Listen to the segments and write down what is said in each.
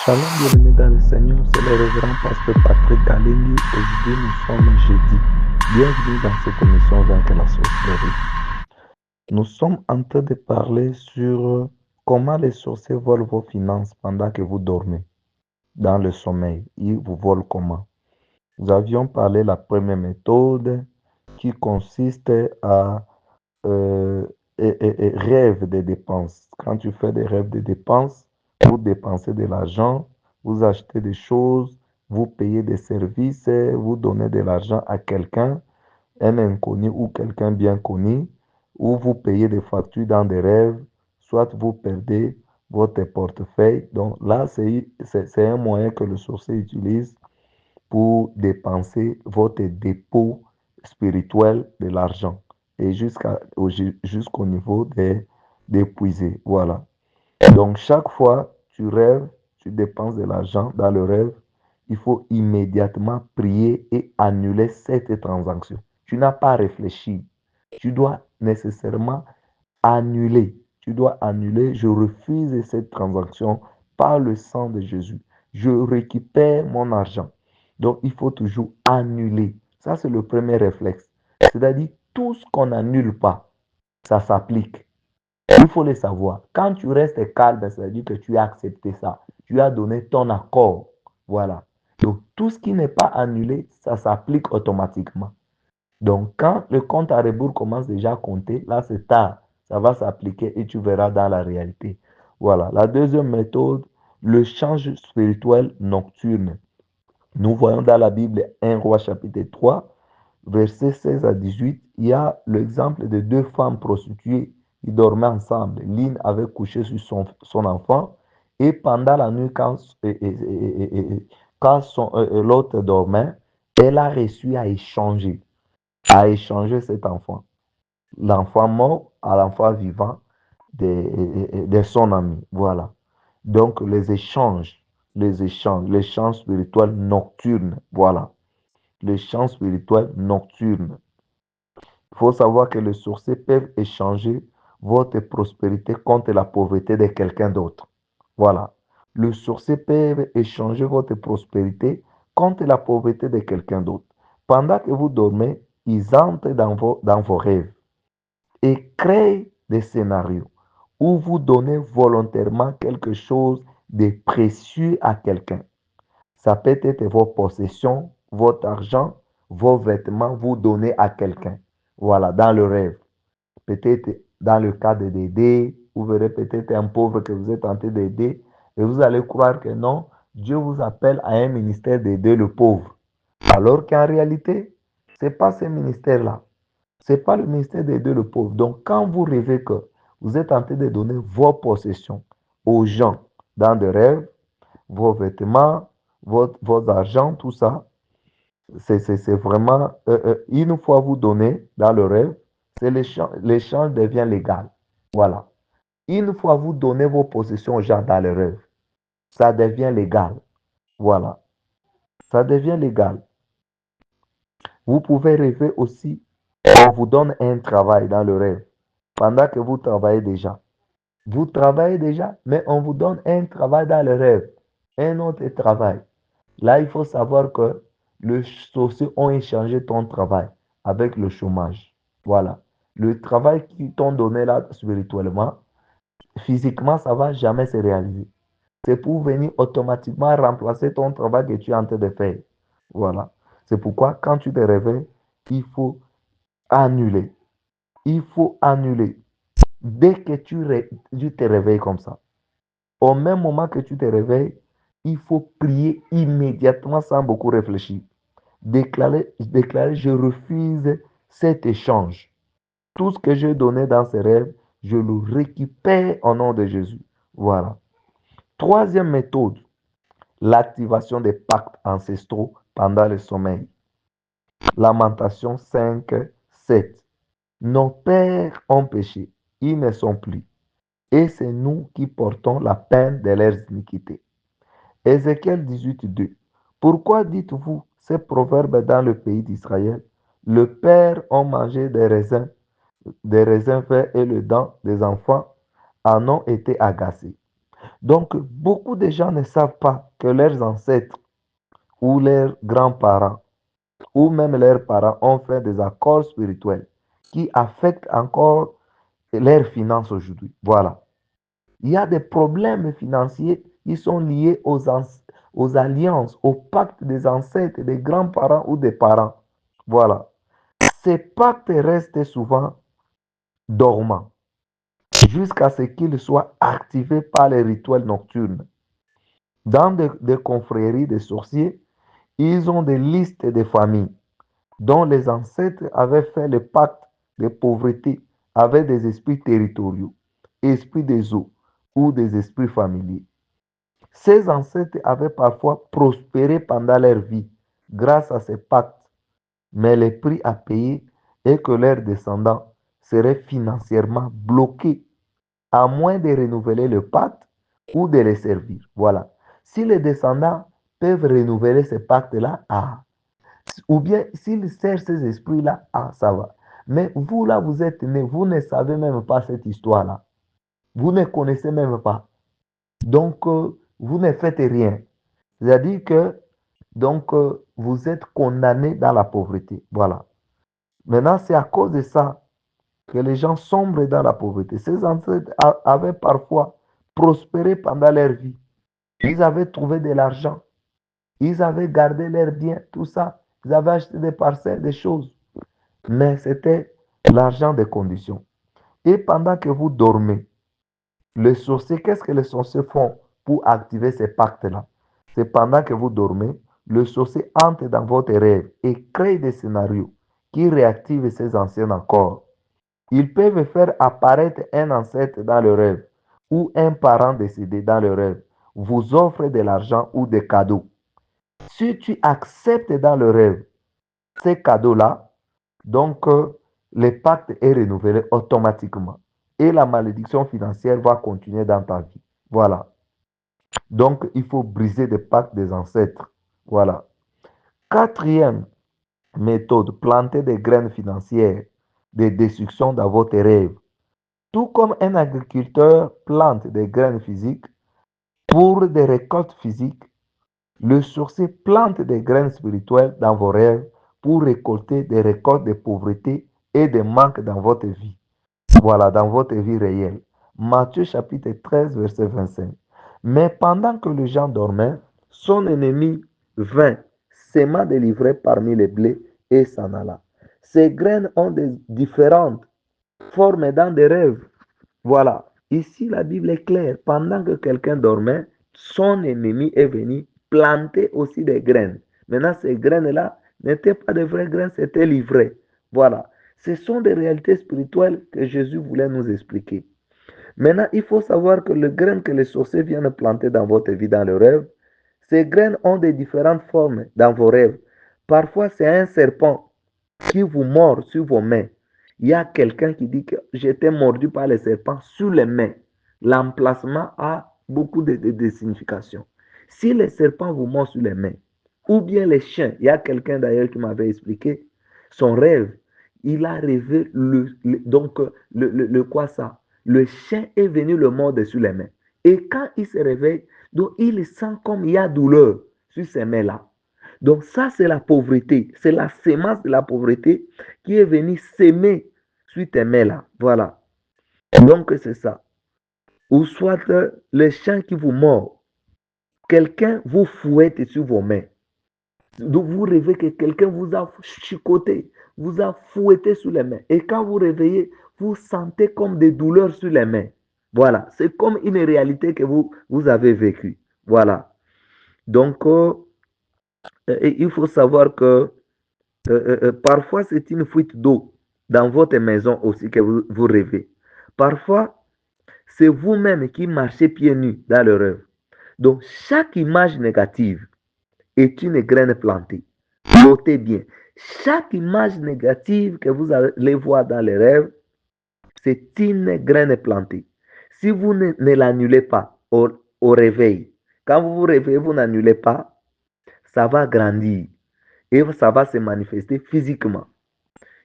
Shalom, bien-aimés dans le Seigneur, c'est le révérend pasteur Patrick Galengi. Aujourd'hui, nous sommes jeudi. Bienvenue dans cette émission Vaincre la sorcellerie. Nous sommes en train de parler sur comment les sorciers volent vos finances pendant que vous dormez, dans le sommeil. Ils vous volent comment? Nous avions parlé de la première méthode qui consiste à rêve de dépenses. Quand tu fais des rêves de dépenses, vous dépensez de l'argent, vous achetez des choses, vous payez des services, vous donnez de l'argent à quelqu'un, un inconnu ou quelqu'un bien connu, ou vous payez des factures dans des rêves, soit vous perdez votre portefeuille. Donc là, c'est un moyen que le sorcier utilise pour dépenser votre dépôt spirituel de l'argent et jusqu'au niveau d'épuiser. Voilà. Donc, chaque fois tu rêves, tu dépenses de l'argent dans le rêve, il faut immédiatement prier et annuler cette transaction. Tu n'as pas réfléchi. Tu dois nécessairement annuler. Tu dois annuler. Je refuse cette transaction par le sang de Jésus. Je récupère mon argent. Donc, il faut toujours annuler. Ça, c'est le premier réflexe. C'est-à-dire, tout ce qu'on n'annule pas, ça s'applique. Il faut le savoir. Quand tu restes calme, ça veut dire que tu as accepté ça. Tu as donné ton accord. Voilà. Donc, tout ce qui n'est pas annulé, ça s'applique automatiquement. Donc, quand le compte à rebours commence déjà à compter, là, c'est tard. Ça va s'appliquer et tu verras dans la réalité. Voilà. La deuxième méthode, le change spirituel nocturne. Nous voyons dans la Bible 1 Roi chapitre 3, versets 16 à 18, il y a l'exemple de deux femmes prostituées qui dormaient ensemble. L'une avait couché sur son enfant et pendant la nuit, quand l'autre dormait, elle a réussi à échanger cet enfant. L'enfant mort à l'enfant vivant de son ami. Voilà. Donc, l'échange spirituel nocturne. Voilà. L'échange spirituel nocturne. Il faut savoir que les sorciers peuvent échanger votre prospérité contre la pauvreté de quelqu'un d'autre. Voilà. Le sorcier peut échanger votre prospérité contre la pauvreté de quelqu'un d'autre. Pendant que vous dormez, ils entrent dans vos rêves et créent des scénarios où vous donnez volontairement quelque chose de précieux à quelqu'un. Ça peut être vos possessions, votre argent, vos vêtements, vous donnez à quelqu'un. Voilà, dans le rêve. Peut-être dans le cas de d'aider, vous verrez peut-être un pauvre que vous êtes tenté d'aider et vous allez croire que non, Dieu vous appelle à un ministère d'aider le pauvre. Alors qu'en réalité, ce n'est pas ce ministère-là. Ce n'est pas le ministère d'aider le pauvre. Donc, quand vous rêvez que vous êtes tenté de donner vos possessions aux gens dans des rêves, vos vêtements, votre argent, tout ça, c'est vraiment, une fois vous donnez dans le rêve, l'échange devient légal. Voilà. Une fois vous donnez vos possessions aux gens dans le rêve, ça devient légal. Voilà. Ça devient légal. Vous pouvez rêver aussi, on vous donne un travail dans le rêve, pendant que vous travaillez déjà. Vous travaillez déjà, mais on vous donne un travail dans le rêve, un autre travail. Là, il faut savoir que les sorciers ont échangé ton travail avec le chômage. Voilà. Le travail qu'ils t'ont donné là spirituellement, physiquement, ça ne va jamais se réaliser. C'est pour venir automatiquement remplacer ton travail que tu es en train de faire. Voilà. C'est pourquoi quand tu te réveilles, il faut annuler. Il faut annuler. Dès que tu te réveilles comme ça, au même moment que tu te réveilles, il faut prier immédiatement sans beaucoup réfléchir. Déclarer, je refuse cet échange. Tout ce que j'ai donné dans ces rêves, je le récupère au nom de Jésus. Voilà. Troisième méthode, l'activation des pactes ancestraux pendant le sommeil. Lamentation 5, 7. Nos pères ont péché, ils ne sont plus. Et c'est nous qui portons la peine de leurs iniquités. Ézéchiel 18, 2. Pourquoi dites-vous ces proverbes dans le pays d'Israël? Le père a mangé des raisins verts et le dent des enfants en ont été agacés. Donc, beaucoup de gens ne savent pas que leurs ancêtres ou leurs grands-parents ou même leurs parents ont fait des accords spirituels qui affectent encore leurs finances aujourd'hui. Voilà. Il y a des problèmes financiers qui sont liés aux alliances, aux pactes des ancêtres, des grands-parents ou des parents. Voilà. Ces pactes restent souvent dormants jusqu'à ce qu'ils soient activés par les rituels nocturnes. Dans des confréries de sorciers, ils ont des listes de familles dont les ancêtres avaient fait le pacte de pauvreté avec des esprits territoriaux, esprits des eaux ou des esprits familiers. Ces ancêtres avaient parfois prospéré pendant leur vie grâce à ces pactes, mais le prix à payer est que leurs descendants seraient financièrement bloqués à moins de renouveler le pacte ou de les servir. Voilà. Si les descendants peuvent renouveler ce pacte-là, ah, ou bien s'ils servent ces esprits-là, ah, ça va. Mais vous, là, vous êtes nés, vous ne savez même pas cette histoire-là. Vous ne connaissez même pas. Donc, vous ne faites rien. C'est-à-dire que, donc, vous êtes condamné dans la pauvreté. Voilà. Maintenant, c'est à cause de ça que les gens sombrent dans la pauvreté. Ces ancêtres avaient parfois prospéré pendant leur vie. Ils avaient trouvé de l'argent. Ils avaient gardé leurs biens, tout ça. Ils avaient acheté des parcelles, des choses. Mais c'était l'argent des conditions. Et pendant que vous dormez, les sorciers, qu'est-ce que les sorciers font pour activer ces pactes-là? C'est pendant que vous dormez, le sorcier entre dans votre rêve et crée des scénarios qui réactivent ces anciens accords. Ils peuvent faire apparaître un ancêtre dans le rêve ou un parent décédé dans le rêve, vous offre de l'argent ou des cadeaux. Si tu acceptes dans le rêve ces cadeaux-là, donc le pacte est renouvelé automatiquement et la malédiction financière va continuer dans ta vie. Voilà. Donc, il faut briser les pactes des ancêtres. Voilà. Quatrième méthode, planter des graines financières de destruction dans votre rêve. Tout comme un agriculteur plante des graines physiques pour des récoltes physiques, le sorcier plante des graines spirituelles dans vos rêves pour récolter des récoltes de pauvreté et de manque dans votre vie. Voilà, dans votre vie réelle. Matthieu chapitre 13, verset 25. Mais pendant que les gens dormaient, son ennemi vint, sema des livrets parmi les blés et s'en alla. Ces graines ont des différentes formes dans des rêves. Voilà. Ici, la Bible est claire. Pendant que quelqu'un dormait, son ennemi est venu planter aussi des graines. Maintenant, ces graines-là n'étaient pas de vraies graines, c'était livré. Voilà. Ce sont des réalités spirituelles que Jésus voulait nous expliquer. Maintenant, il faut savoir que les graines que les sorciers viennent planter dans votre vie, dans le rêve, ces graines ont des différentes formes dans vos rêves. Parfois, c'est un serpent qui vous mord sur vos mains. Il y a quelqu'un qui dit que j'étais mordu par les serpents sur les mains. L'emplacement a beaucoup de significations. Si les serpents vous mordent sur les mains, ou bien les chiens, il y a quelqu'un d'ailleurs qui m'avait expliqué son rêve. Il a rêvé donc quoi ça? Le chien est venu le mordre sur les mains. Et quand il se réveille, donc il sent comme il y a douleur sur ces mains-là. Donc ça, c'est la pauvreté. C'est la sémence de la pauvreté qui est venue s'aimer sur tes mains-là. Voilà. Donc c'est ça. Ou soit le chien qui vous mord. Quelqu'un vous fouette sur vos mains. Donc vous rêvez que quelqu'un vous a chicoté, vous a fouetté sur les mains. Et quand vous réveillez, vous sentez comme des douleurs sur les mains. Voilà. C'est comme une réalité que vous avez vécue. Voilà. Donc, il faut savoir que parfois, c'est une fuite d'eau dans votre maison aussi que vous rêvez. Parfois, c'est vous-même qui marchez pieds nus dans le rêve. Donc, chaque image négative est une graine plantée. Notez bien, chaque image négative que vous allez voir dans les rêves, c'est une graine plantée. Si vous ne l'annulez pas au réveil, quand vous vous réveillez, vous n'annulez pas, ça va grandir et ça va se manifester physiquement.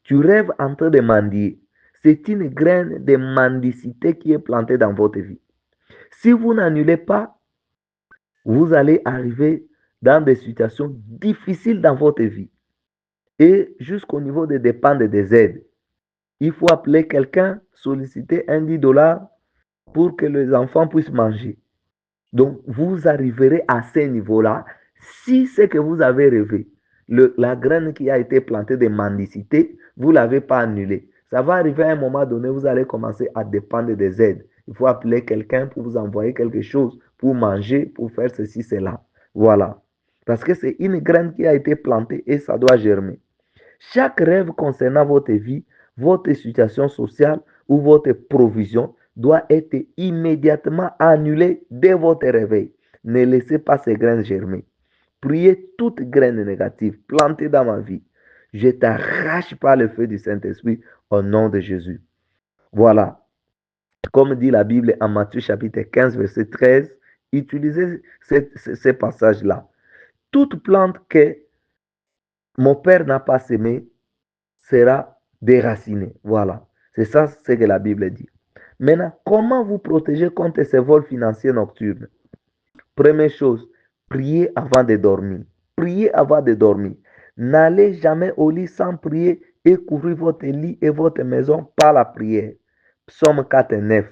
Tu rêves en train de mendier. C'est une graine de mendicité qui est plantée dans votre vie. Si vous n'annulez pas, vous allez arriver dans des situations difficiles dans votre vie et jusqu'au niveau des dépenses et des aides. Il faut appeler quelqu'un, solliciter un 10 dollars pour que les enfants puissent manger. Donc, vous arriverez à ce niveau-là si c'est que vous avez rêvé. La graine qui a été plantée de mendicité, vous ne l'avez pas annulée. Ça va arriver à un moment donné, vous allez commencer à dépendre des aides. Il faut appeler quelqu'un pour vous envoyer quelque chose, pour manger, pour faire ceci, cela. Voilà. Parce que c'est une graine qui a été plantée et ça doit germer. Chaque rêve concernant votre vie, votre situation sociale ou votre provision doit être immédiatement annulé dès votre réveil. Ne laissez pas ces graines germer. Priez toute graine négative plantée dans ma vie. Je t'arrache par le feu du Saint-Esprit au nom de Jésus. Voilà. Comme dit la Bible en Matthieu chapitre 15, verset 13, utilisez ces passages-là. Toute plante que mon Père n'a pas semée sera déracinée. Voilà. C'est ça ce que la Bible dit. Maintenant, comment vous protéger contre ces vols financiers nocturnes? Première chose, priez avant de dormir. Priez avant de dormir. N'allez jamais au lit sans prier et couvrir votre lit et votre maison par la prière. Psaume 4 et 9.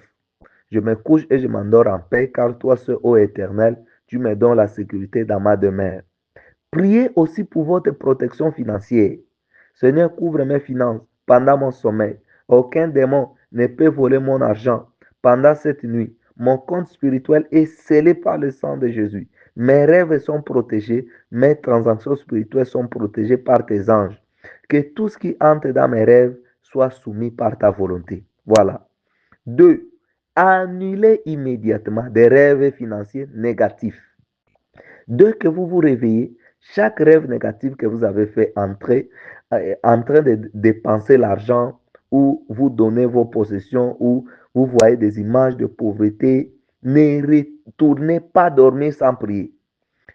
Je me couche et je m'endors en paix, car toi, ce ô Éternel, tu me donnes la sécurité dans ma demeure. Priez aussi pour votre protection financière. Seigneur, couvre mes finances pendant mon sommeil. Aucun démon ne peut voler mon argent pendant cette nuit. Mon compte spirituel est scellé par le sang de Jésus. Mes rêves sont protégés. Mes transactions spirituelles sont protégées par tes anges. Que tout ce qui entre dans mes rêves soit soumis par ta volonté. Voilà. 2. Annulez immédiatement des rêves financiers négatifs. Dès que vous vous réveillez, chaque rêve négatif que vous avez fait entrer, en train de dépenser l'argent ou vous donner vos possessions ou vous voyez des images de pauvreté, ne retournez pas dormir sans prier.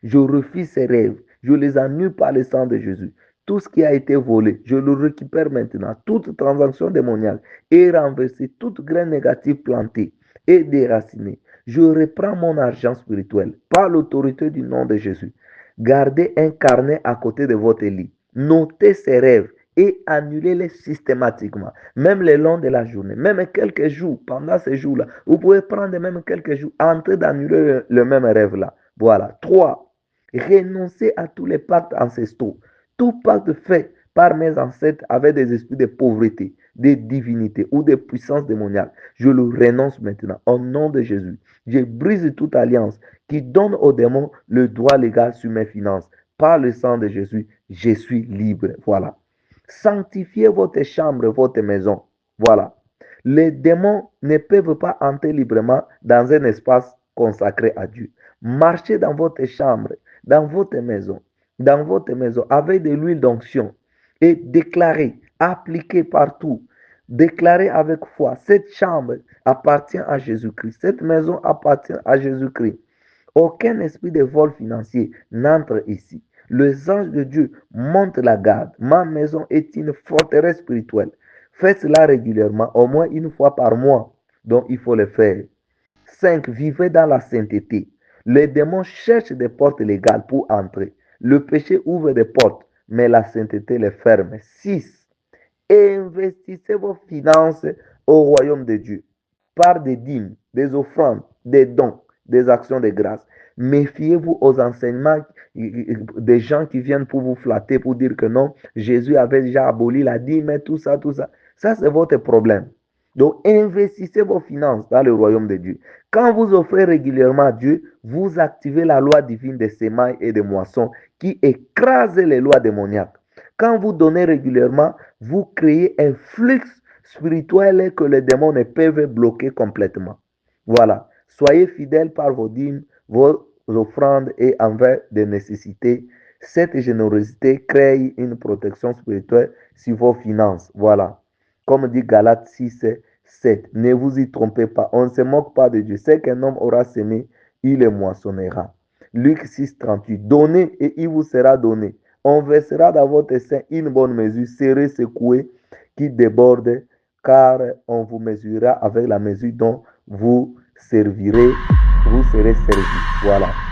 Je refuse ces rêves. Je les annule par le sang de Jésus. Tout ce qui a été volé, je le récupère maintenant. Toute transaction démoniaque est renversée. Toute graine négative plantée et déracinée. Je reprends mon argent spirituel par l'autorité du nom de Jésus. Gardez un carnet à côté de votre lit. Notez ces rêves et annulez-les systématiquement, même le long de la journée, même quelques jours, pendant ces jours-là. Vous pouvez prendre même quelques jours en train d'annuler le même rêve-là. Voilà. 3. Renoncez à tous les pactes ancestraux. Tout pacte fait par mes ancêtres avec des esprits de pauvreté, de divinité ou de puissance démoniaque, je le renonce maintenant au nom de Jésus. Je brise toute alliance qui donne aux démons le droit légal sur mes finances. Par le sang de Jésus, je suis libre. Voilà. Sanctifiez votre chambre, votre maison. Voilà. Les démons ne peuvent pas entrer librement dans un espace consacré à Dieu. Marchez dans votre chambre, dans votre maison, avec de l'huile d'onction et déclarez, appliquez partout. Déclarez avec foi, cette chambre appartient à Jésus-Christ, cette maison appartient à Jésus-Christ. Aucun esprit de vol financier n'entre ici. Les anges de Dieu montent la garde. Ma maison est une forteresse spirituelle. Faites cela régulièrement, au moins une fois par mois. Donc il faut le faire. 5. Vivez dans la sainteté. Les démons cherchent des portes légales pour entrer. Le péché ouvre des portes, mais la sainteté les ferme. 6. Investissez vos finances au royaume de Dieu par des dîmes, des offrandes, des dons, des actions de grâce. Méfiez-vous aux enseignements des gens qui viennent pour vous flatter, pour dire que non, Jésus avait déjà aboli la dîme et tout ça, tout ça. Ça, c'est votre problème. Donc, investissez vos finances dans le royaume de Dieu. Quand vous offrez régulièrement à Dieu, vous activez la loi divine des semailles et des moissons qui écrase les lois démoniaques. Quand vous donnez régulièrement, vous créez un flux spirituel que les démons ne peuvent bloquer complètement. Voilà. Soyez fidèles par vos dîmes, vos offrandes et envers des nécessités. Cette générosité crée une protection spirituelle sur vos finances. Voilà. Comme dit Galates 6, 7. Ne vous y trompez pas. On ne se moque pas de Dieu. C'est qu'un homme aura semé, il le moissonnera. Luc 6, 38. Donnez et il vous sera donné. On versera dans votre sein une bonne mesure, serrée, secouée, qui déborde, car on vous mesurera avec la mesure dont vous servirez, vous serez servi. Voilà.